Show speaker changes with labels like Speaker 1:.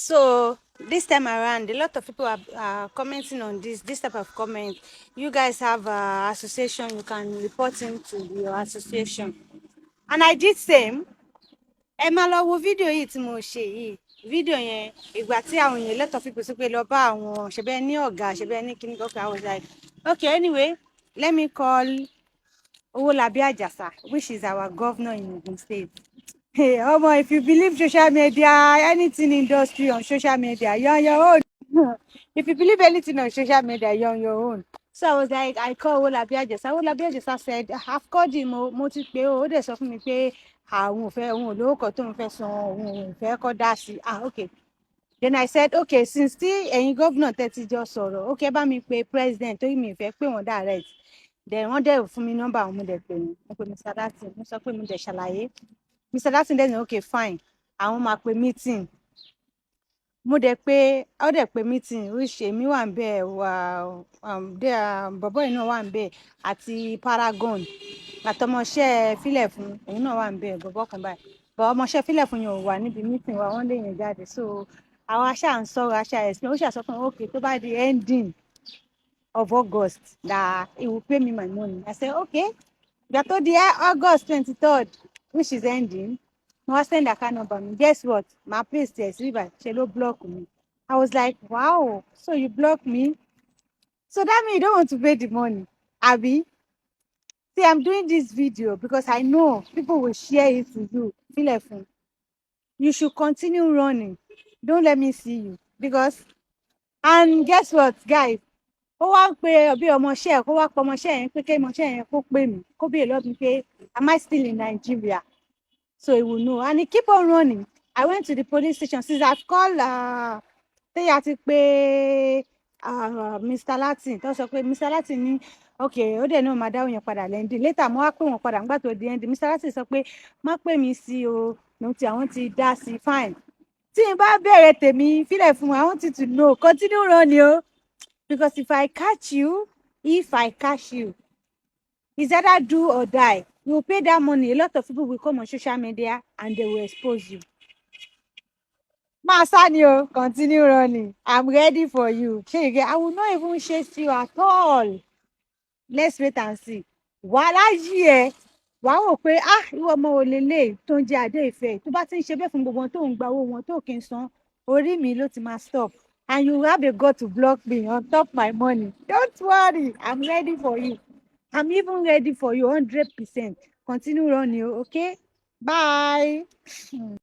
Speaker 1: So this time around, a lot of people are commenting on this type of comment. You guys have association, you can report into your association. And I did same. Ẹ máa lọ wo fídíò yìí tí mo ṣe yìí. Fídíò yẹn ìgbà tí àwọn èèyàn, a lot of people sọ pé lọ bá àwọn ṣẹbẹ ní ọ̀gá, ṣẹbẹ ní kíní kọkà. I was like, okay, anyway, let me call Owolabi Ajasa, which is our governor in Ogun State. Hey, Omo, if you believe social media, anything industry on social media, you're on your own. If you believe anything on social media, you're on your own. So I was like, I called Owolabi Ajasa. Owolabi Ajasa said, I've called him, mo ti pè ó, ó dẹ̀ sọ fún mi pé àwọn ò fẹ́, òun ò lówó kan tóun fẹ́ san, òun ò fẹ́ kó dá sí. Okay. Then I said, okay, since tí ẹ̀yin governor tẹ́ ti jọ sọ̀rọ̀, okay, bá mi pe president, torí mi ò fẹ́ pé wọ́n direct. Then wọ́n dẹ̀ fún mi number àwọn mo dẹ̀ pè mí. Mo pe Mr. Datin, mo sọ pé mo dẹ̀ ṣàlàyé. Mr. Datin dẹ̀ ní okay fine, àwọn máa pe meeting. Mo dẹ̀ pé ó dẹ̀ pé meeting, which èmi wà ń bẹ̀ bọ̀bọ́ yìí náà wà ń bẹ̀ àti Paragon àtọmọṣẹ́ Fílẹ̀ fún òun náà wà ń bẹ̀ bọ̀bọ́ kan báyìí. Bọ̀ ọmọṣẹ́ Fílẹ̀ fún yẹn ò wà níbi meeting wa, wọ́n lé yẹn jáde. So àwọn aṣáà ń sọ̀rọ̀, aṣáà explain, ó ṣàṣọ fún okay tó bá di ending of August that he will pay me my money. I said okay. Ìgbà tó di August 23rd, which is ending, mo wá send account number mi. Guess what? My paste ẹ̀ sí ibà ṣe ló block me. I was like, wow, so you block me? So that means you don't want to pay the money, abi? See, I'm doing this video because I know people will share it to you. Feel fun. You should continue running. Don't let me see you. Because, and guess what, guys? Ó wá ń pe ọbí ọmọọṣẹ́ ẹ̀, kó wá pọ ọmọọṣẹ́ yẹn pé kí ọmọọṣẹ́ yẹn kó pè mí, kó béèrè lọ́wọ́ mi pé am I still in Nigeria? So he will know. And he keep on running. I went to the police station since I've called téyà ti pé Mr. Latin tó sọ pé Mr. Latin ní okay ó dẹ̀ náà máa dáhùn yẹn padà lẹ́ndì. Later mo wá pè wọ́n padà nígbà tó di ẹndì. Mr. Latin sọ pé má pè mí sí o, lòun tí àwọn ti dá sí fine. Tí n bá bẹ̀rẹ̀ tèmi fílẹ̀ fún I want you to know, continue running o. Because if I catch you, it's either do or die. You will pay that money. A lot of people will come on social media and they will expose you. Masanio, continue running. I'm ready for you. I will not even chase you at all. Let's wait and see. Wàhálà yìí ẹ, wàá wò pé ìwọ ọmọ wo lélẹ̀ tó ń jẹ adé ìfẹ́. Tó bá ti ń ṣe bẹ́ẹ̀ fún gbogbo wọn tó ń gba owó wọn tó kì í san, orí mi ló ti máa stop. And you have a God to block me on top my money. Don't worry, I'm ready for you. I'm even ready for you 100%. Continue running, okay? Bye.